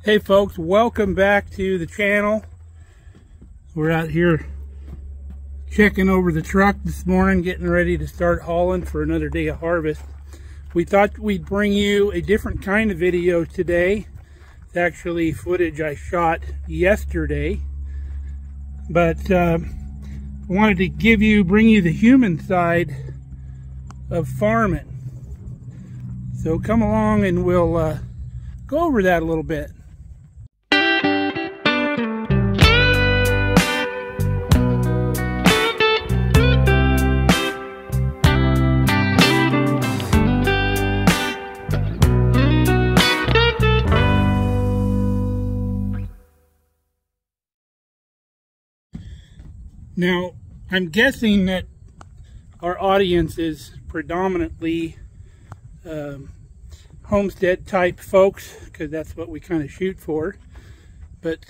Hey folks, welcome back to the channel. We're out here checking over the truck this morning, getting ready to start hauling for another day of harvest. We thought we'd bring you a different kind of video today. It's actually footage I shot yesterday, but I wanted to bring you the human side of farming. So come along and we'll go over that a little bit. Now, I'm guessing that our audience is predominantly homestead type folks, because that's what we kind of shoot for, but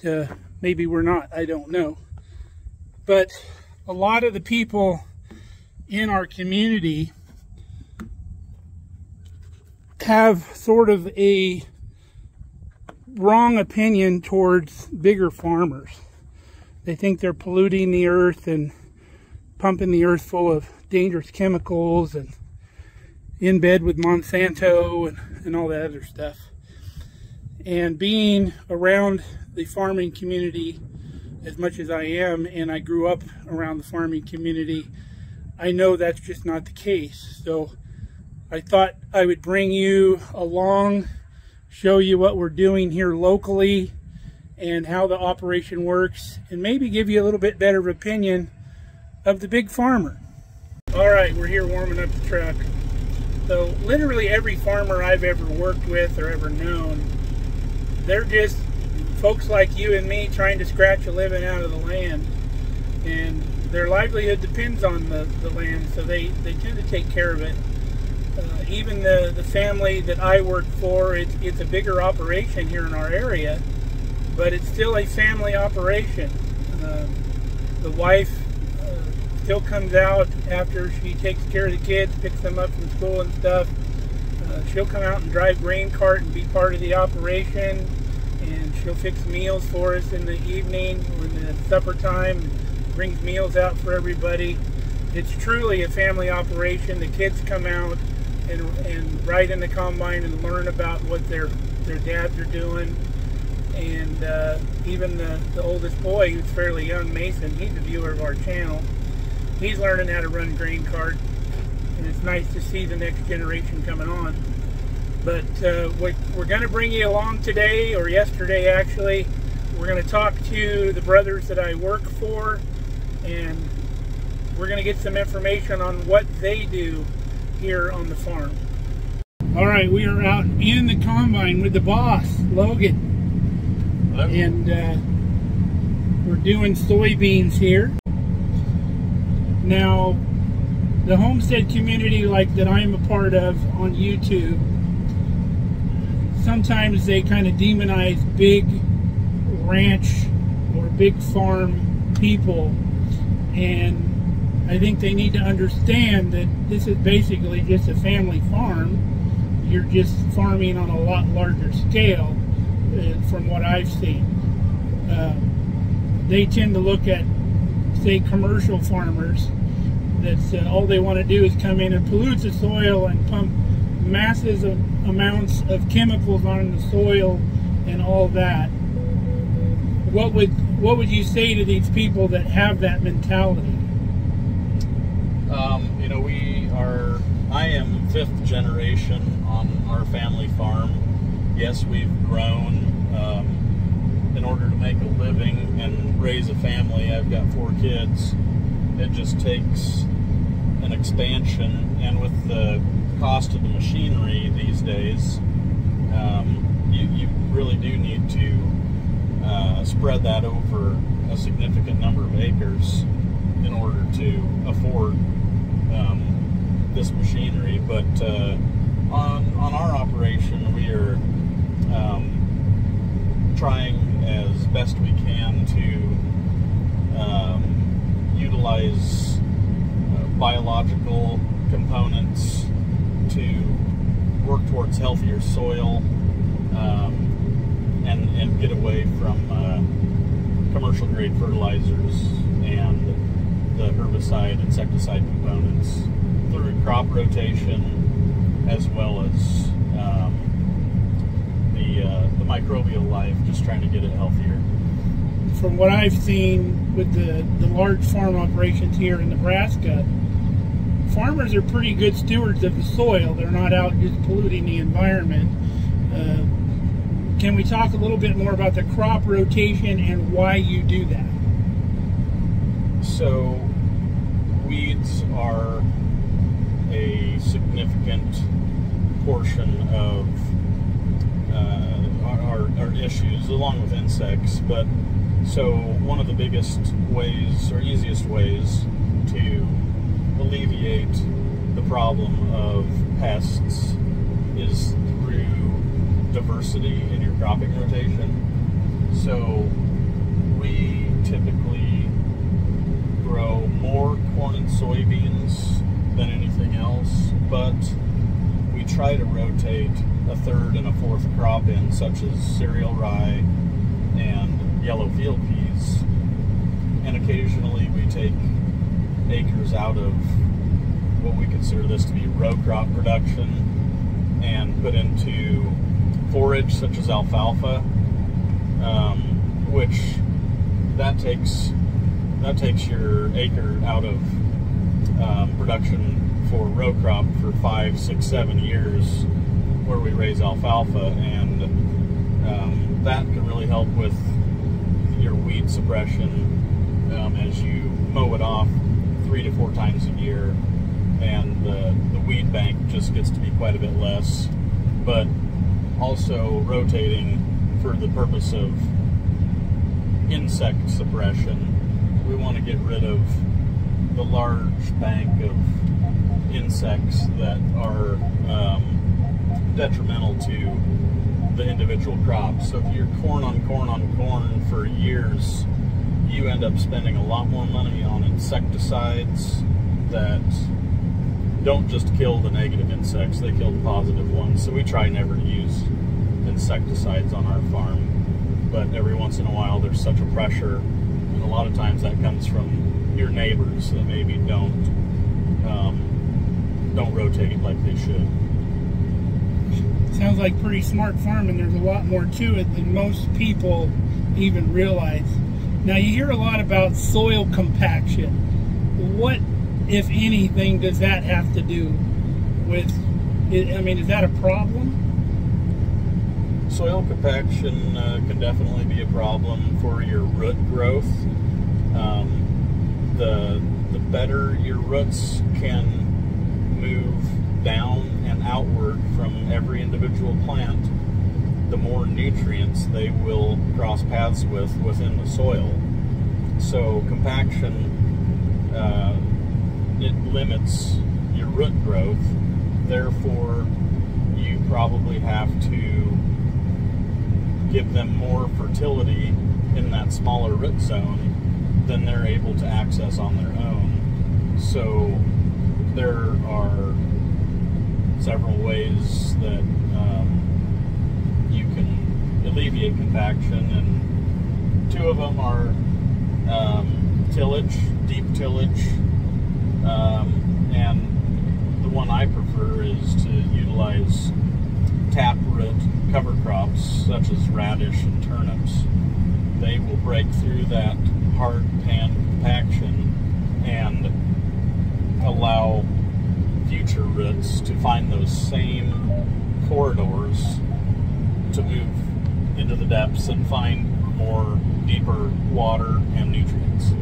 maybe we're not, I don't know. But a lot of the people in our community have sort of a wrong opinion towards bigger farmers. They think they're polluting the earth and pumping the earth full of dangerous chemicals and in bed with Monsanto and all that other stuff. And being around the farming community as much as I am, and I grew up around the farming community, I know that's just not the case. So I thought I would bring you along, show you what we're doing here locally and how the operation works, and maybe give you a little bit better opinion of the big farmer. All right, we're here warming up the truck. So literally every farmer I've ever worked with or ever known, they're just folks like you and me trying to scratch a living out of the land, and their livelihood depends on the land, so they tend to take care of it. Even the family that I work for, it's a bigger operation here in our area, but it's still a family operation. The wife still comes out after she takes care of the kids, picks them up from school and stuff. She'll come out and drive grain cart and be part of the operation, and she'll fix meals for us in the evening when it's supper time, and brings meals out for everybody. It's truly a family operation. The kids come out and ride in the combine and learn about what their dads are doing. And even the oldest boy, who's fairly young, Mason, he's a viewer of our channel. He's learning how to run grain cart, and it's nice to see the next generation coming on. But we're going to bring you along today, or yesterday actually. We're going to talk to the brothers that I work for, and we're going to get some information on what they do here on the farm. All right, we are out in the combine with the boss, Logan. And we're doing soybeans here. Now, the homestead community like that I'm a part of on YouTube, sometimes they kind of demonize big ranch or big farm people, and I think they need to understand that this is basically just a family farm. You're just farming on a lot larger scale. From what I've seen, they tend to look at, say, commercial farmers that all they want to do is come in and pollute the soil and pump massive amounts of chemicals on the soil and all that. What would you say to these people that have that mentality? You know, I am 5th generation on our family farm. Yes, we've grown in order to make a living and raise a family. I've got 4 kids. It just takes an expansion, and with the cost of the machinery these days, you really do need to spread that over a significant number of acres in order to afford this machinery. But on our operation, we are trying as best we can to utilize biological components to work towards healthier soil and get away from commercial grade fertilizers and the herbicide, insecticide components through crop rotation, as well as the microbial life, just trying to get it healthier. From what I've seen with the large farm operations here in Nebraska, farmers are pretty good stewards of the soil. They're not out just polluting the environment. Can we talk a little bit more about the crop rotation and why you do that? So, weeds are a significant portion of our issues, along with insects. But so one of the biggest ways, or easiest ways, to alleviate the problem of pests is through diversity in your cropping rotation. So we typically grow more corn and soybeans than anything else, but we try to rotate a third and a fourth crop in, such as cereal rye and yellow field peas, and occasionally we take acres out of what we consider this to be row crop production and put into forage such as alfalfa, which that takes your acre out of production for row crop for 5, 6, 7 years, where we raise alfalfa, and that can really help with your weed suppression as you mow it off 3 to 4 times a year, and the weed bank just gets to be quite a bit less. But also rotating for the purpose of insect suppression, we want to get rid of the large bank of insects that are detrimental to the individual crops. So if you're corn on corn on corn for years, you end up spending a lot more money on insecticides that don't just kill the negative insects, they kill the positive ones. So we try never to use insecticides on our farm, but every once in a while there's such a pressure, and a lot of times that comes from your neighbors that maybe don't rotate like they should. Sounds like pretty smart farming. There's a lot more to it than most people even realize. Now, you hear a lot about soil compaction. What, if anything, does that have to do with, I mean, is that a problem? Soil compaction can definitely be a problem for your root growth. The better your roots can move down and outward from every individual plant, the more nutrients they will cross paths with within the soil. So compaction, it limits your root growth. Therefore, you probably have to give them more fertility in that smaller root zone than they're able to access on their own. So there are several ways that you can alleviate compaction, and 2 of them are tillage, deep tillage, and the one I prefer is to utilize taproot cover crops such as radish and turnips. They will break through that hard pan compaction and allow future roots to find those same corridors to move into the depths and find more deeper water and nutrients.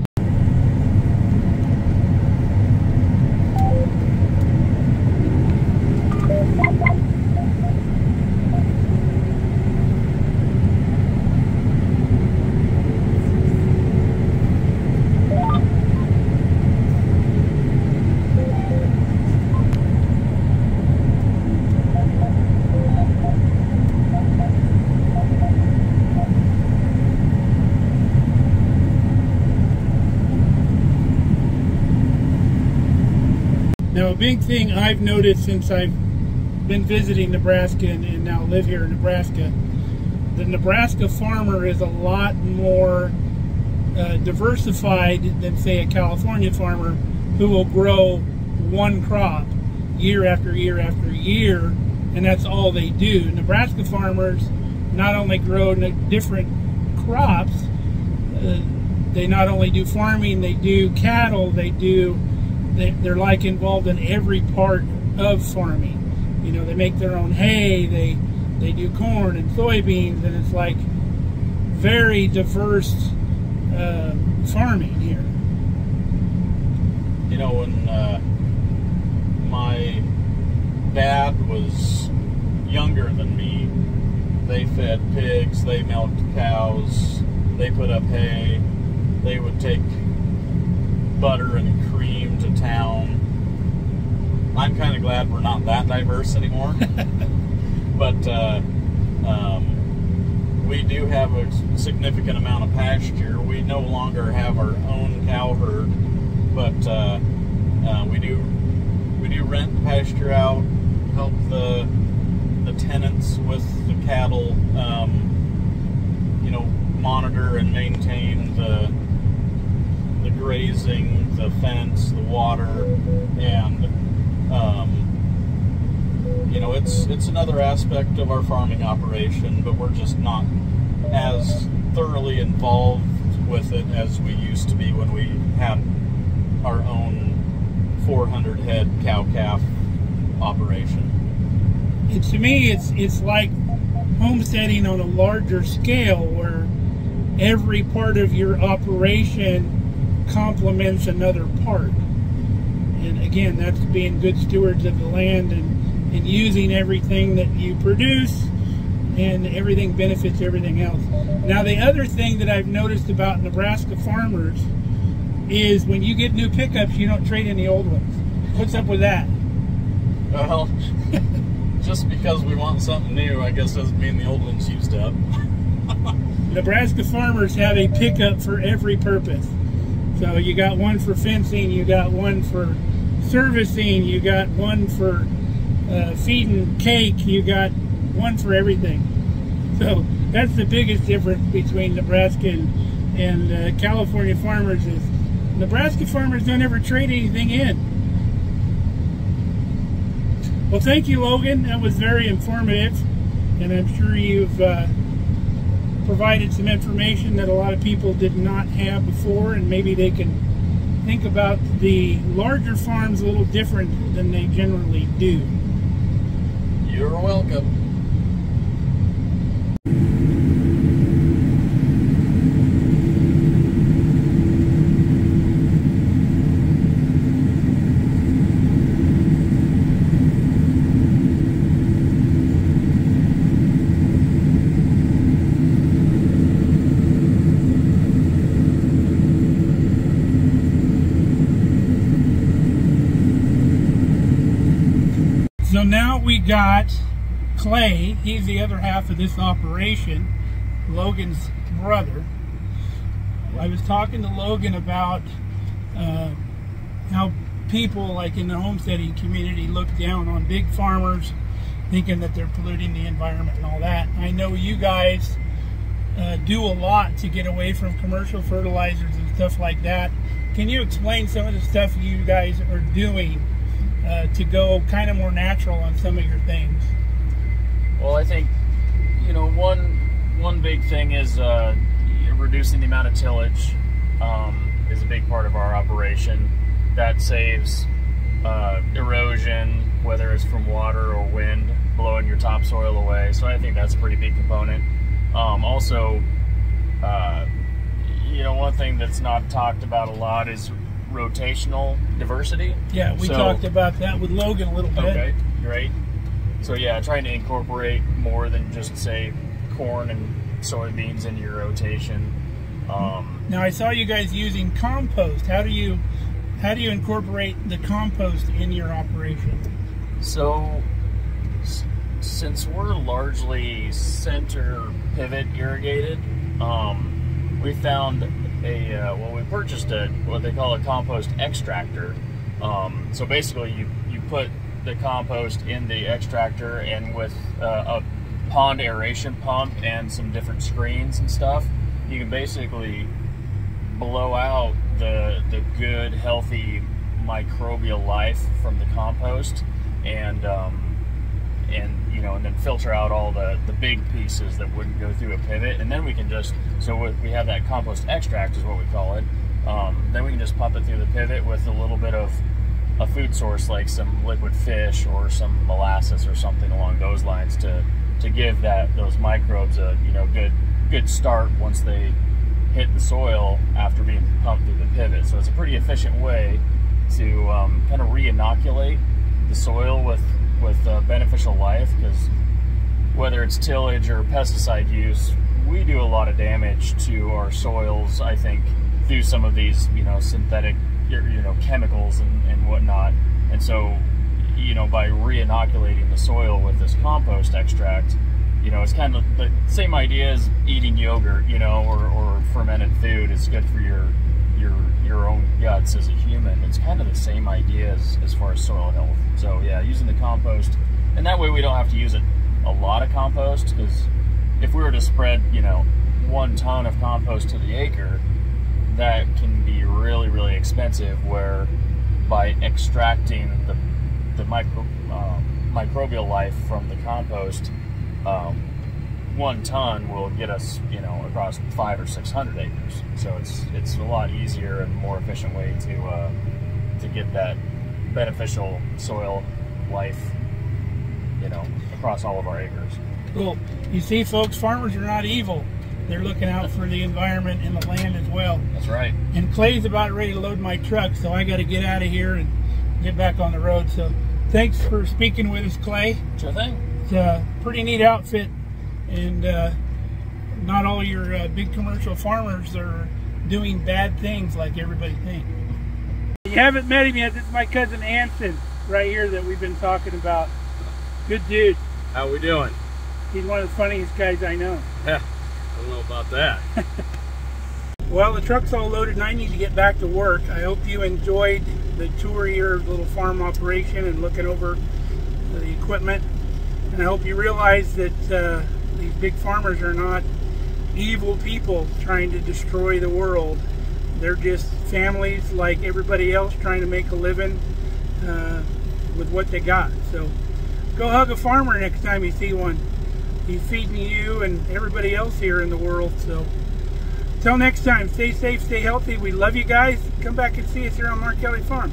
Now, a big thing I've noticed since I've been visiting Nebraska and now live here in Nebraska, the Nebraska farmer is a lot more diversified than, say, a California farmer who will grow one crop year after year after year, and that's all they do. Nebraska farmers not only grow different crops, they not only do farming, they do cattle, they're like involved in every part of farming. You know, they make their own hay, they do corn and soybeans, and it's like very diverse farming here. You know, when my dad was younger than me, they fed pigs, they milked cows, they put up hay, they would take butter and cream to town. I'm kind of glad we're not that diverse anymore. But we do have a significant amount of pasture. We no longer have our own cow herd, but we do rent pasture out, help the tenants with the cattle, you know, monitor and maintain the grazing, the fence, the water, and you know, it's another aspect of our farming operation, but we're just not as thoroughly involved with it as we used to be when we had our own 400 head cow-calf operation. To me, it's like homesteading on a larger scale, where every part of your operation complements another part. And again, that's being good stewards of the land and using everything that you produce, and everything benefits everything else. Now, the other thing that I've noticed about Nebraska farmers is when you get new pickups, you don't trade in the old ones. What's up with that? Well, just because we want something new, I guess doesn't mean the old one's used up. Nebraska farmers have a pickup for every purpose. So you got one for fencing, you got one for servicing, you got one for feeding cake, you got one for everything. So that's the biggest difference between Nebraska and California farmers, is Nebraska farmers don't ever trade anything in. Well, thank you, Logan. That was very informative, and I'm sure you've provided some information that a lot of people did not have before, and maybe they can think about the larger farms a little different than they generally do. You're welcome. So now we got Clay. He's the other half of this operation, Logan's brother. I was talking to Logan about how people, like in the homesteading community, look down on big farmers, thinking that they're polluting the environment and all that. I know you guys do a lot to get away from commercial fertilizers and stuff like that. Can you explain some of the stuff you guys are doing to go kind of more natural on some of your things? Well, I think, you know, one big thing is reducing the amount of tillage is a big part of our operation. That saves erosion, whether it's from water or wind blowing your topsoil away. So I think that's a pretty big component. Also, you know, one thing that's not talked about a lot is rotational diversity. Yeah, we talked about that with Logan a little bit. Okay, great. So yeah, trying to incorporate more than just, say, corn and soybeans into your rotation. Now I saw you guys using compost. How do you incorporate the compost in your operation? So since we're largely center pivot irrigated, we found we purchased what they call a compost extractor. So basically you put the compost in the extractor, and with a pond aeration pump and some different screens and stuff, you can basically blow out the good, healthy microbial life from the compost, and you know, and then filter out all the big pieces that wouldn't go through a pivot, and then we can just, so we have that compost extract is what we call it. Then we can just pump it through the pivot with a little bit of a food source like some liquid fish or some molasses or something along those lines to give those microbes a, you know, good start once they hit the soil after being pumped through the pivot. So it's a pretty efficient way to kind of re-inoculate the soil with beneficial life, because whether it's tillage or pesticide use, we do a lot of damage to our soils, I think, through some of these, you know, synthetic, you know, chemicals and whatnot. And so, you know, by re-inoculating the soil with this compost extract, you know, it's kind of the same idea as eating yogurt, you know, or fermented food. It's good for your own guts as a human. It's kind of the same idea as far as soil health. So yeah, using the compost, and that way we don't have to use a lot of compost, because if we were to spread, you know, 1 ton of compost to the acre, that can be really, really expensive, where by extracting the microbial life from the compost, 1 ton will get us, you know, across 500 or 600 acres. So it's a lot easier and more efficient way to get that beneficial soil life, you know, across all of our acres. Cool. You see, folks, farmers are not evil. They're looking out for the environment and the land as well. That's right. And Clay's about ready to load my truck, so I got to get out of here and get back on the road. So thanks for speaking with us, Clay. Sure thing. It's a pretty neat outfit, and not all your big commercial farmers are doing bad things like everybody thinks. You haven't met him yet. This is my cousin Anson right here that we've been talking about. Good dude. How we doing? He's one of the funniest guys I know. Yeah, I don't know about that. Well, the truck's all loaded and I need to get back to work. I hope you enjoyed the tour of your little farm operation and looking over the equipment. And I hope you realize that these big farmers are not evil people trying to destroy the world. They're just families like everybody else trying to make a living with what they got. So go hug a farmer next time you see one. He's feeding you and everybody else here in the world. So until next time, stay safe, stay healthy. We love you guys. Come back and see us here on Markelly Farm.